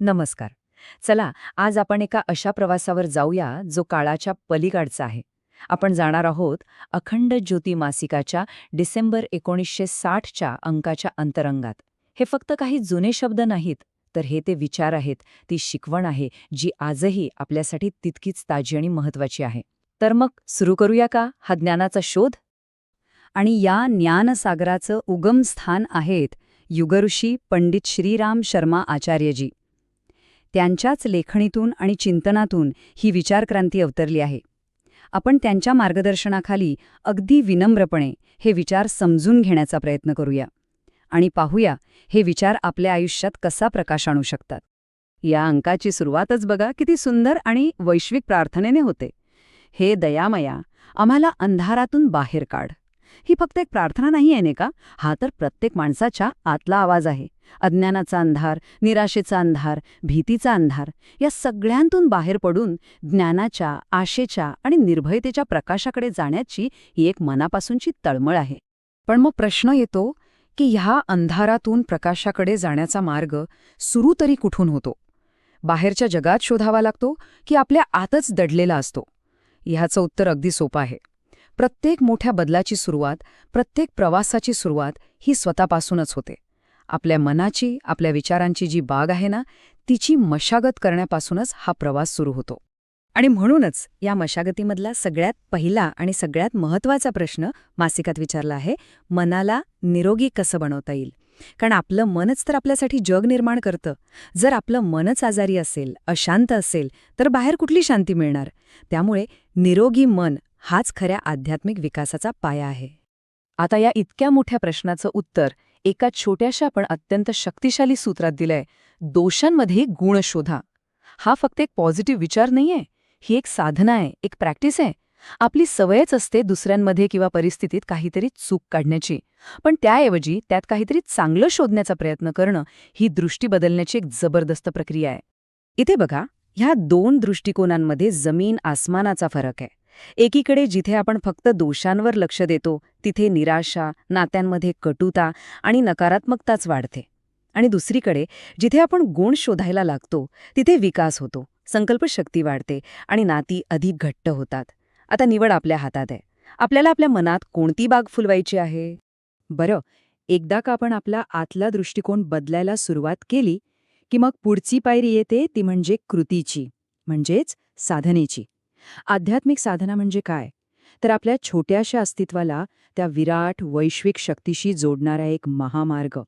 नमस्कार. चला, आज आपण एका अशा प्रवासावर जाऊया जो काळाच्या पलीकडचा आहे. आपण जाणार आहोत अखंड ज्योती मासिकाच्या डिसेंबर 1960च्या अंकाच्या अंतरंगात. हे फक्त काही जुने शब्द नाहीत, तर हे ते विचार आहेत, ती शिकवण आहे, जी आजही आपल्यासाठी तितकीच ताजी आणि महत्वाची आहे. तर मग सुरू करूया का हा ज्ञानाचा शोध? आणि या ज्ञानसागराचं उगमस्थान आहेत युगऋषी पंडित श्रीराम शर्मा आचार्यजी. त्यांच्याच लेखणीतून आणि चिंतनातून ही विचारक्रांती अवतरली आहे. आपण त्यांच्या मार्गदर्शनाखाली अगदी विनम्रपणे हे विचार समजून घेण्याचा प्रयत्न करूया आणि पाहूया हे विचार आपल्या आयुष्यात कसा प्रकाश आणू शकतात. या अंकाची सुरुवातच बघा किती सुंदर आणि वैश्विक प्रार्थनेने होते. हे दयामया, आम्हाला अंधारातून बाहेर काढ. ही फक्त एक प्रार्थना नाही आहे का? हा तर प्रत्येक माणसाच्या आतला आवाज आहे. अज्ञानाचा अंधार, निराशेचा अंधार, भीतीचा अंधार या सगळ्यांतून बाहेर पडून ज्ञानाच्या, आशेच्या आणि निर्भयतेच्या प्रकाशाकडे जाण्याची ही एक मनापासूनची तळमळ आहे. पण मग प्रश्न येतो की ह्या अंधारातून प्रकाशाकडे जाण्याचा मार्ग सुरू तरी कुठून होतो? बाहेरच्या जगात शोधावा लागतो की आपल्या आतच दडलेला असतो? ह्याचं उत्तर अगदी सोपं आहे. प्रत्येक मोठ्या बदलाची सुरुवात, प्रत्येक प्रवासाची सुरुवात ही स्वतःपासूनच होते. आपल्या मनाची, आपल्या विचारांची जी बाग आहे ना, तिची मशागत करण्यापासूनच हा प्रवास सुरू होतो. आणि म्हणूनच या मशागतीमधला सगळ्यात पहिला आणि सगळ्यात महत्त्वाचा प्रश्न मासिकात विचारला आहे, मनाला निरोगी कसं बनवता येईल? कारण आपलं मनच तर आपल्यासाठी जग निर्माण करतं. जर आपलं मनच आजारी असेल, अशांत असेल, तर बाहेर कुठली शांती मिळणार? त्यामुळे निरोगी मन हाच खऱ्या आध्यात्मिक विकासाचा पाया आहे. आता या इतक्या मोठ्या प्रश्नाचं उत्तर एका छोट्याशा पण अत्यंत शक्तिशाली सूत्रात दिलंय, दोषांमध्ये गुण शोधा. हा फक्त एक पॉझिटिव्ह विचार नाहीये, ही एक साधना आहे, एक प्रॅक्टिस आहे. आपली सवयच असते दुसऱ्यांमध्ये किंवा परिस्थितीत काहीतरी चूक काढण्याची, पण त्याऐवजी त्यात काहीतरी चांगलं शोधण्याचा प्रयत्न करणं ही दृष्टी बदलण्याची एक जबरदस्त प्रक्रिया आहे. इथे बघा, ह्या दोन दृष्टिकोनांमध्ये जमीन आसमानाचा फरक आहे. एकीकडे जिथे आपण फक्त दोषांवर लक्ष देतो तिथे निराशा, नात्यांमध्ये कटुता आणि नकारात्मकताच वाढते. आणि दुसरीकडे जिथे आपण गुण शोधायला लागतो तिथे विकास होतो, संकल्पशक्ती वाढते आणि नाती अधिक घट्ट होतात. आता निवड आपल्या हातात आहे. आपल्याला आपल्या मनात कोणती बाग फुलवायची आहे? बरं, एकदा का आपण आपला आतला दृष्टिकोन बदलायला सुरुवात केली की मग पुढची पायरी येते ती म्हणजे कृतीची, म्हणजेच साधनेची. आध्यात्मिक साधना म्हणजे काय? तर आपल्या छोट्याशा अस्तित्वाला त्या विराट वैश्विक शक्तीशी जोडणारा एक महामार्ग.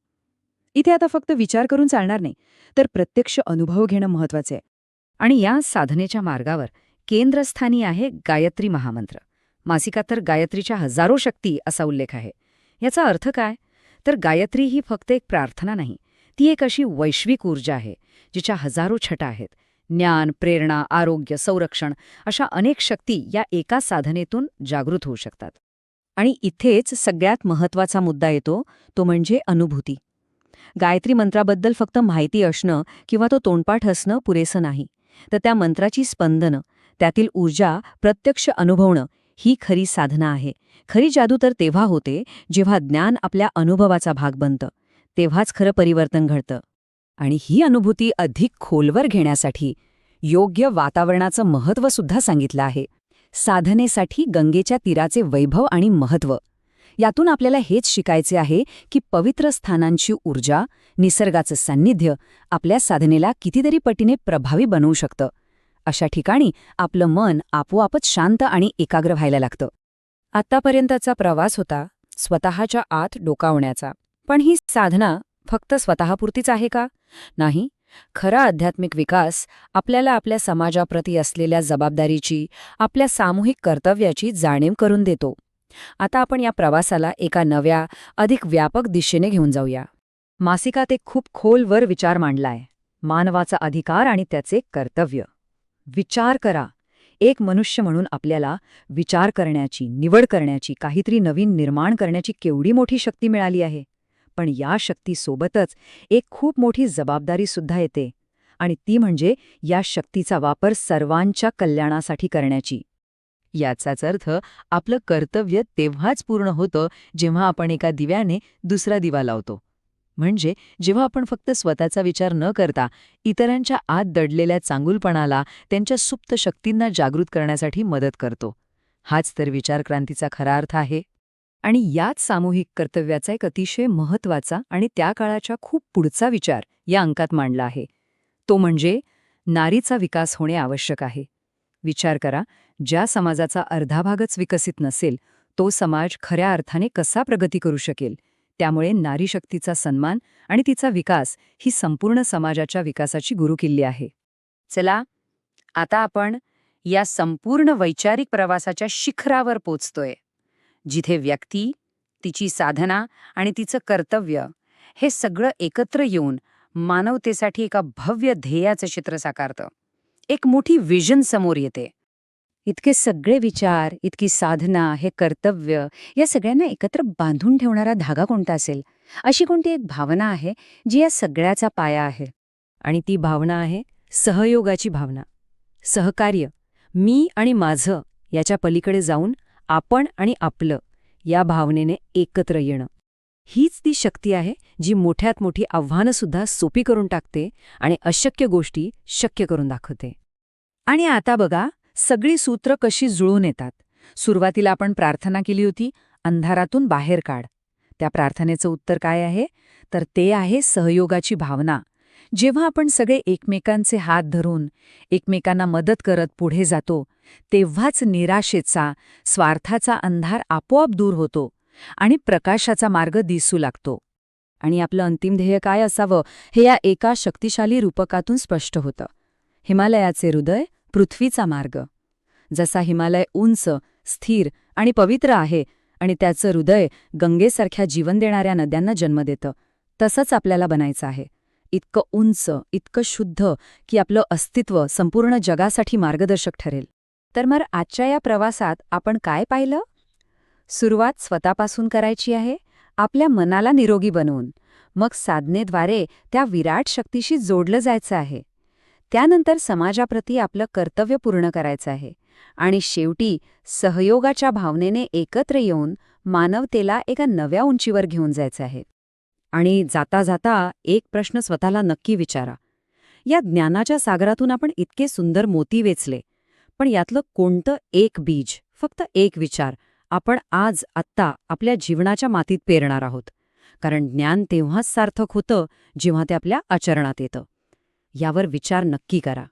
इथे आता फक्त विचार करून चालणार नाही, तर प्रत्यक्ष अनुभव घेणं महत्वाचे आहे. आणि या साधनेच्या मार्गावर केंद्रस्थानी आहे गायत्री महामंत्र. मासिकात तर गायत्रीच्या हजारो शक्ती असा उल्लेख आहे. याचा अर्थ काय? तर गायत्री ही फक्त एक प्रार्थना नाही, ती एक अशी वैश्विक ऊर्जा आहे जिच्या हजारो छटा आहेत. ज्ञान, प्रेरणा, आरोग्य, संरक्षण अशा अनेक शक्ती या एका साधनेतून जागृत होऊ शकतात. आणि इथेच सगळ्यात महत्त्वाचा मुद्दा येतो, तो म्हणजे अनुभूती. गायत्री मंत्राबद्दल फक्त माहिती असणं किंवा तो तोंडपाठ असणं पुरेसं नाही, तर त्या मंत्राची स्पंदनं, त्यातील ऊर्जा प्रत्यक्ष अनुभवणं ही खरी साधना आहे. खरी जादू तर तेव्हा होते जेव्हा ज्ञान आपल्या अनुभवाचा भाग बनतं, तेव्हाच खरं परिवर्तन घडतं. आणि ही अनुभूती अधिक खोलवर घेण्यासाठी योग्य वातावरणाचं महत्त्व सुद्धा सांगितलं आहे. साधनेसाठी गंगेच्या तीराचे वैभव आणि महत्त्व. यातून आपल्याला हेच शिकायचे आहे की पवित्र स्थानांची ऊर्जा, निसर्गाचं सान्निध्य आपल्या साधनेला कितीतरी पटीने प्रभावी बनवू शकतं. अशा ठिकाणी आपलं मन आपोआपच शांत आणि एकाग्र व्हायला लागतं. आत्तापर्यंतचा प्रवास होता स्वतःच्या आत डोकावण्याचा. पण ही साधना फक्त स्वतःपुरतीच आहे का? नाही. खरा आध्यात्मिक विकास आपल्याला आपल्या समाजाप्रती असलेल्या जबाबदारीची, आपल्या सामूहिक कर्तव्याची जाणीव करून देतो. आता आपण या प्रवासाला एका नव्या, अधिक व्यापक दिशेने घेऊन जाऊया. मासिकात एक खूप खोलवर विचार मांडलाय, मानवाचा अधिकार आणि त्याचे कर्तव्य. विचार करा, एक मनुष्य म्हणून आपल्याला विचार करण्याची, निवड करण्याची, काहीतरी नवीन निर्माण करण्याची केवढी मोठी शक्ती मिळाली आहे. पण या शक्तीसोबतच एक खूप मोठी जबाबदारीसुद्धा येते, आणि ती म्हणजे या शक्तीचा वापर सर्वांच्या कल्याणासाठी करण्याची. याचाच अर्थ आपलं कर्तव्य तेव्हाच पूर्ण होतं जेव्हा आपण एका दिव्याने दुसरा दिवा लावतो. म्हणजे जेव्हा आपण फक्त स्वतःचा विचार न करता इतरांच्या आत दडलेल्या चांगुलपणाला, त्यांच्या सुप्त शक्तींना जागृत करण्यासाठी मदत करतो. हाच तर विचारक्रांतीचा खरा अर्थ आहे. आणि याच सामूहिक कर्तव्याचा एक अतिशय महत्त्वाचा आणि त्या काळाच्या खूप पुढचा विचार या अंकात मांडला आहे. तो म्हणजे नारीचा विकास होणे आवश्यक आहे. विचार करा, ज्या समाजाचा अर्धा भागच विकसित नसेल, तो समाज खऱ्या अर्थाने कसा प्रगती करू शकेल? त्यामुळे नारीशक्तीचा सन्मान आणि तिचा विकास ही संपूर्ण समाजाच्या विकासाची गुरुकिल्ली आहे. चला, आता आपण या संपूर्ण वैचारिक प्रवासाच्या शिखरावर पोचतोय, जिथे व्यक्ती, तिची साधना आणि तिचं कर्तव्य हे सगळं एकत्र येऊन मानवतेसाठी एका भव्य ध्येयाचं चित्र साकारतं. एक मोठी विजन समोर येते. इतके सगळे विचार, इतकी साधना, हे कर्तव्य, या सगळ्यांना एकत्र बांधून ठेवणारा धागा कोणता असेल? अशी कोणती एक भावना आहे जी या सगळ्याचा पाया आहे? आणि ती भावना आहे सहयोगाची भावना. सहकार्य, मी आणि माझं याच्या पलीकडे जाऊन आपण आणि आपलं या भावनेने एकत्र येणं. हीच ती शक्ती आहे जी मोठ्यात मोठी आव्हानंसुद्धा सोपी करून टाकते आणि अशक्य गोष्टी शक्य करून दाखवते. आणि आता बघा, सगळी सूत्र कशी जुळून येतात. सुरुवातीला आपण प्रार्थना केली होती, अंधारातून बाहेर काढ. त्या प्रार्थनेचं उत्तर काय आहे? तर ते आहे सहयोगाची भावना. जेव्हा आपण सगळे एकमेकांचे हात धरून, एकमेकांना मदत करत पुढे जातो, तेव्हाच निराशेचा, स्वार्थाचा अंधार आपोआप दूर होतो आणि प्रकाशाचा मार्ग दिसू लागतो. आणि आपलं अंतिम ध्येय काय असावं हे या एका शक्तिशाली रूपकातून स्पष्ट होतं. हिमालयाचे हृदय, पृथ्वीचा मार्ग. जसा हिमालय उंच, स्थिर आणि पवित्र आहे आणि त्याचं हृदय गंगेसारख्या जीवन देणाऱ्या नद्यांना जन्म देतं, तसंच आपल्याला बनायचं आहे. इतकं उंच, इतकं शुद्ध की आपलं अस्तित्व संपूर्ण जगासाठी मार्गदर्शक ठरेल. तर मग आजच्या या प्रवासात आपण काय पाहिलं? सुरुवात स्वतःपासून करायची आहे, आपल्या मनाला निरोगी बनवून. मग साधनेद्वारे त्या विराट शक्तीशी जोडलं जायचं आहे. त्यानंतर समाजाप्रती आपलं कर्तव्य पूर्ण करायचं आहे. आणि शेवटी सहयोगाच्या भावनेने एकत्र येऊन मानवतेला एका नव्या उंचीवर घेऊन जायचं आहे. आणि जाता जाता एक प्रश्न स्वतःला नक्की विचारा. या ज्ञानाच्या सागरातून आपण इतके सुंदर मोती वेचले, पण यातलं कोणतं एक बीज, फक्त एक विचार आपण आज आत्ता आपल्या जीवनाच्या मातीत पेरणार आहोत? कारण ज्ञान तेव्हाच सार्थक होतं जेव्हा ते आपल्या आचरणात येतं. यावर विचार नक्की करा.